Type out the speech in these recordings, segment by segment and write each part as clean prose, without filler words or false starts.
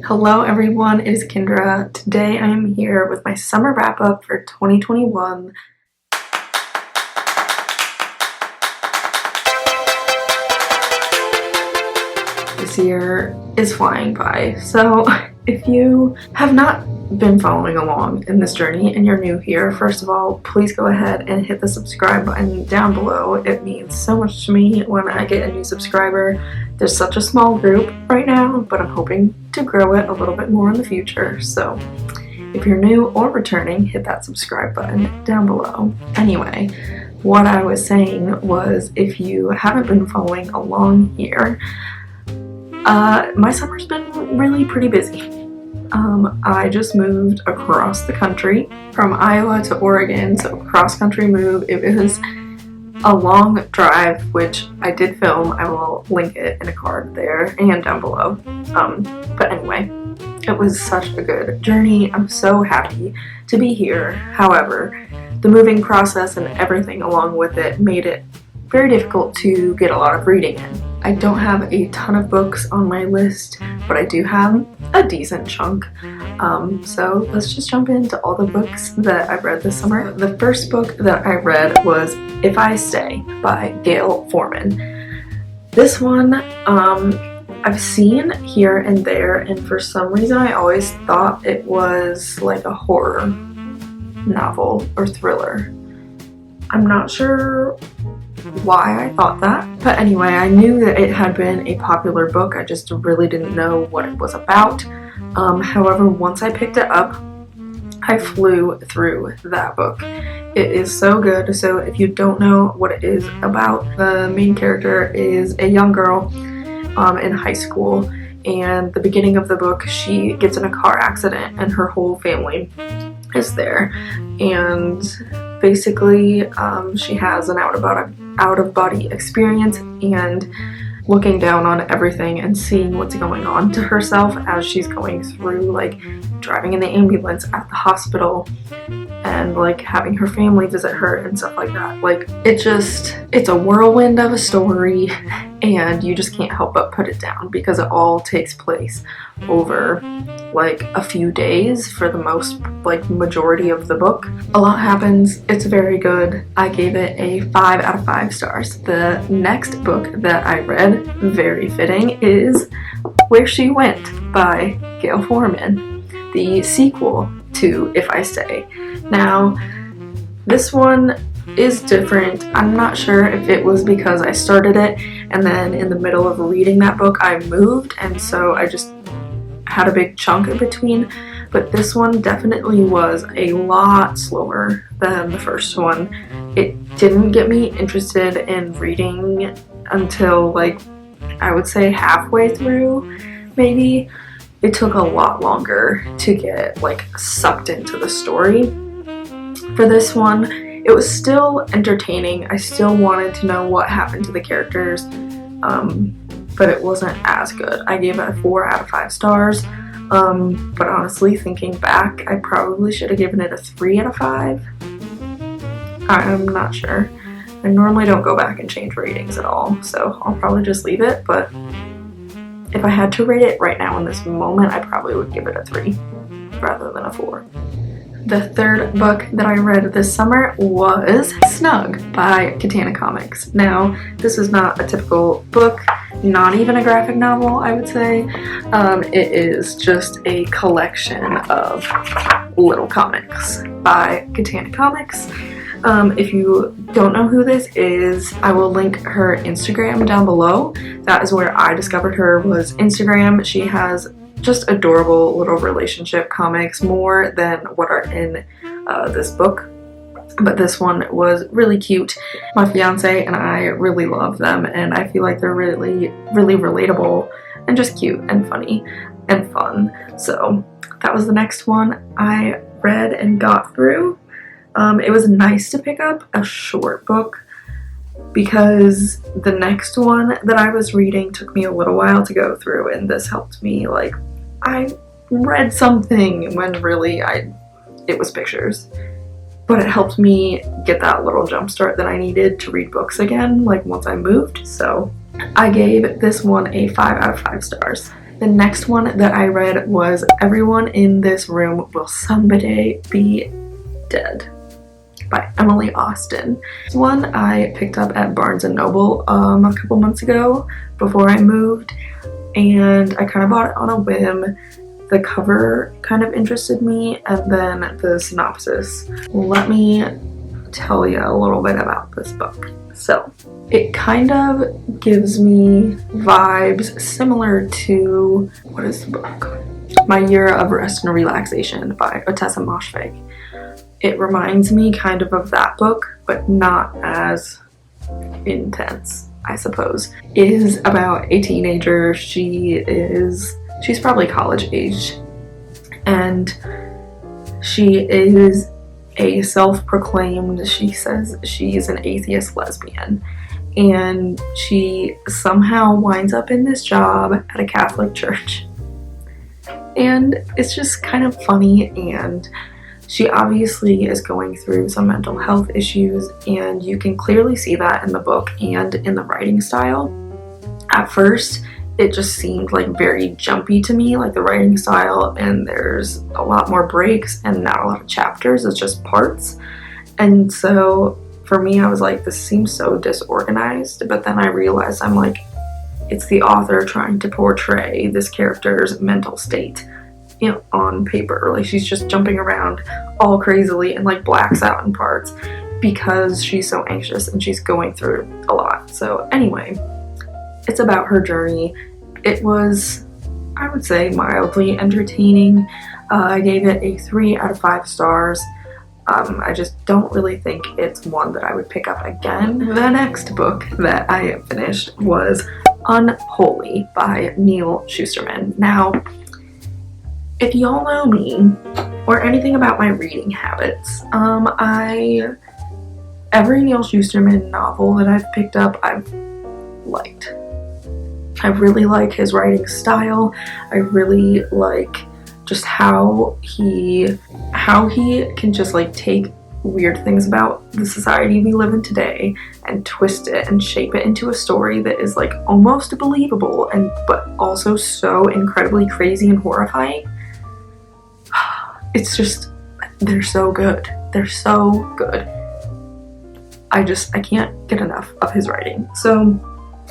Hello everyone, it is Kendra. Today I am here with my summer wrap-up for 2021. This year is flying by, so if you have not been following along in this journey and you're new here, first of all, please go ahead and hit the subscribe button down below. It means so much to me when I get a new subscriber. There's such a small group right now, but I'm hoping to grow it a little bit more in the future. So if you're new or returning, hit that subscribe button down below. Anyway, what I was saying was, if you haven't been following along here, my summer's been really pretty busy. I just moved across the country from Iowa to Oregon, so cross-country move. It was a long drive, which I did film. I will link it in a card there and down below. But anyway, it was such a good journey. I'm so happy to be here. However, the moving process and everything along with it made it very difficult to get a lot of reading in. I don't have a ton of books on my list, but I do have a decent chunk. So let's just jump into all the books that I read this summer. The first book that I read was If I Stay by Gail Forman. This one I've seen here and there, and for some reason I always thought it was like a horror novel or thriller. I'm not sure why I thought that, but anyway, I knew that it had been a popular book. I just really didn't know what it was about. However, once I picked it up, I flew through that book. It is so good. So if you don't know what it is about, the main character is a young girl in high school, and the beginning of the book, she gets in a car accident and her whole family is there, and basically she has an out-of-body experience, and looking down on everything and seeing what's going on to herself as she's going through, like driving in the ambulance at the hospital and like having her family visit her and stuff like that. Like it's a whirlwind of a story, and you just can't help but put it down because it all takes place over like a few days for the most, like, majority of the book. A lot happens. It's very good. I gave it a 5 out of 5 stars. The next book that I read, very fitting, is Where She Went by Gail Forman, the sequel to If I Stay. Now, this one is different. I'm not sure if it was because I started it and then in the middle of reading that book I moved, and so I just had a big chunk in between, but this one definitely was a lot slower than the first one. It didn't get me interested in reading until, like, I would say halfway through, maybe. It took a lot longer to get, like, sucked into the story. For this one, it was still entertaining. I still wanted to know what happened to the characters, but it wasn't as good. I gave it a 4 out of 5 stars, but honestly, thinking back, I probably should have given it a 3 out of 5. I'm not sure. I normally don't go back and change ratings at all, so I'll probably just leave it, but if I had to rate it right now in this moment, I probably would give it a 3 rather than a 4. The third book that I read this summer was Snug by Katana Comics. Now, this is not a typical book, not even a graphic novel, I would say. It is just a collection of little comics by Katana Comics. If you don't know who this is, I will link her Instagram down below. That is where I discovered her, was Instagram. She has just adorable little relationship comics, more than what are in this book, but this one was really cute. My fiance and I really love them, and I feel like they're really relatable and just cute and funny and fun. So that was the next one I read and got through. It was nice to pick up a short book because the next one that I was reading took me a little while to go through, and this helped me, like, I read something when really it was pictures. But it helped me get that little jump start that I needed to read books again, like once I moved. So I gave this one a 5 out of 5 stars. The next one that I read was Everyone in This Room Will Someday Be Dead by Emily Austen. This one I picked up at Barnes & Noble a couple months ago before I moved, and I kind of bought it on a whim. The cover kind of interested me, and then the synopsis. Let me tell you a little bit about this book. So, it kind of gives me vibes similar to, what is the book? My Year of Rest and Relaxation by Otessa Moshfie. It reminds me kind of that book, but not as intense, I suppose. It is about a teenager. She's probably college age, and she is a self-proclaimed, she says she's an atheist lesbian, and she somehow winds up in this job at a Catholic church, and it's just kind of funny, and she obviously is going through some mental health issues, and you can clearly see that in the book and in the writing style. At first, it just seemed like very jumpy to me, like the writing style, and there's a lot more breaks and not a lot of chapters, it's just parts. And so for me, I was like, this seems so disorganized, but then I realized I'm like, it's the author trying to portray this character's mental state, you know, on paper. Like, she's just jumping around all crazily and like blacks out in parts because she's so anxious and she's going through a lot. So anyway, it's about her journey. It was, I would say, mildly entertaining. I gave it a 3 out of 5 stars. I just don't really think it's one that I would pick up again. The next book that I finished was Unholy by Neil Schusterman. Now, if y'all know me or anything about my reading habits, every Neil Schusterman novel that I've picked up, I've liked. I really like his writing style. I really like just how he can just like take weird things about the society we live in today and twist it and shape it into a story that is like almost believable but also so incredibly crazy and horrifying. It's just, they're so good. They're so good. I can't get enough of his writing. So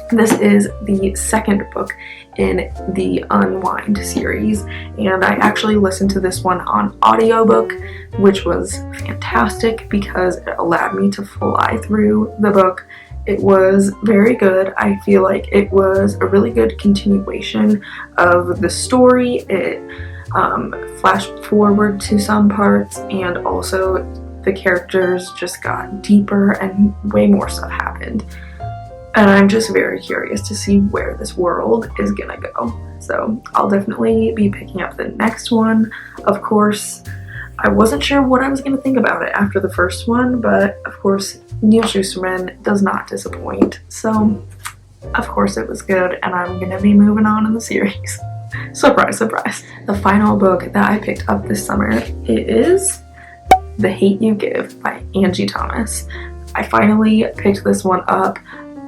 this is the second book in the Unwind series, and I actually listened to this one on audiobook, which was fantastic because it allowed me to fly through the book. It was very good. I feel like it was a really good continuation of the story. It flashed forward to some parts, and also the characters just got deeper and way more stuff happened. And I'm just very curious to see where this world is gonna go. So I'll definitely be picking up the next one. Of course, I wasn't sure what I was gonna think about it after the first one, but of course, Neil Schusterman does not disappoint. So of course it was good, and I'm gonna be moving on in the series. Surprise, surprise. The final book that I picked up this summer, it is The Hate You Give by Angie Thomas. I finally picked this one up.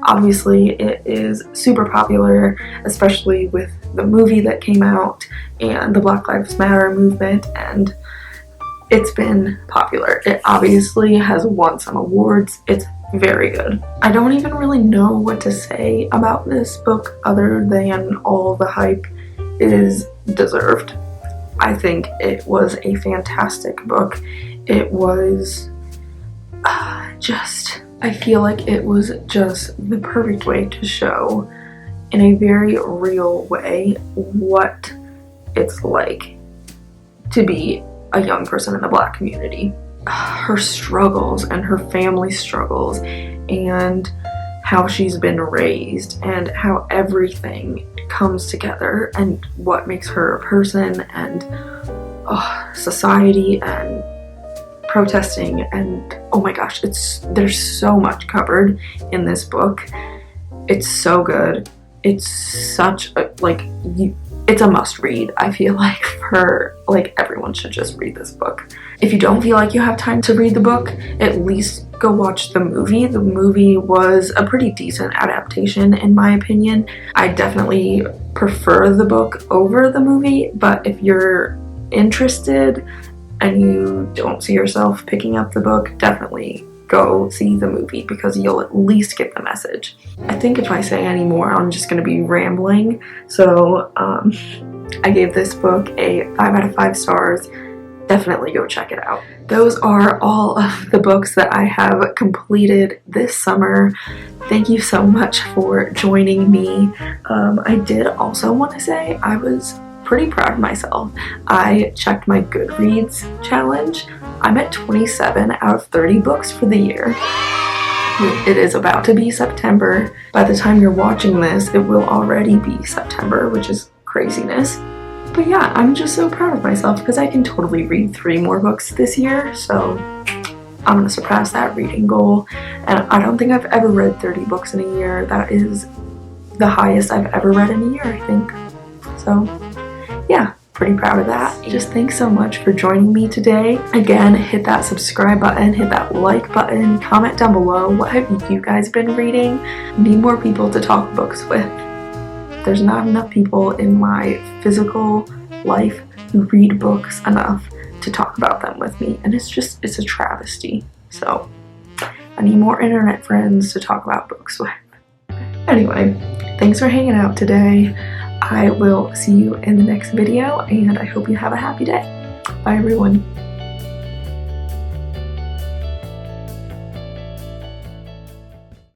Obviously, it is super popular, especially with the movie that came out and the Black Lives Matter movement, and it's been popular. It obviously has won some awards. It's very good. I don't even really know what to say about this book other than all the hype is deserved. I think it was a fantastic book. It was I feel like it was just the perfect way to show in a very real way what it's like to be a young person in the Black community. Her struggles and her family's struggles and how she's been raised and how everything comes together and what makes her a person, and society and protesting, and oh my gosh, there's so much covered in this book. It's so good. It's such a, it's a must read, I feel like, like everyone should just read this book. If you don't feel like you have time to read the book, at least go watch the movie. The movie was a pretty decent adaptation in my opinion. I definitely prefer the book over the movie, but if you're interested and you don't see yourself picking up the book, definitely go see the movie because you'll at least get the message. I think if I say any more, I'm just going to be rambling. So I gave this book a 5 out of 5 stars. Definitely go check it out. Those are all of the books that I have completed this summer. Thank you so much for joining me. I did also want to say I was pretty proud of myself. I checked my Goodreads challenge. I'm at 27 out of 30 books for the year. It is about to be September. By the time you're watching this, it will already be September, which is craziness. But yeah, I'm just so proud of myself because I can totally read 3 more books this year, so I'm gonna surpass that reading goal. And I don't think I've ever read 30 books in a year. That is the highest I've ever read in a year, I think. So yeah, pretty proud of that. Just thanks so much for joining me today. Again, hit that subscribe button, hit that like button, comment down below what have you guys been reading. Need more people to talk books with. There's not enough people in my physical life who read books enough to talk about them with me, and it's a travesty. So I need more internet friends to talk about books with. Anyway, thanks for hanging out today. I will see you in the next video, and I hope you have a happy day. Bye everyone.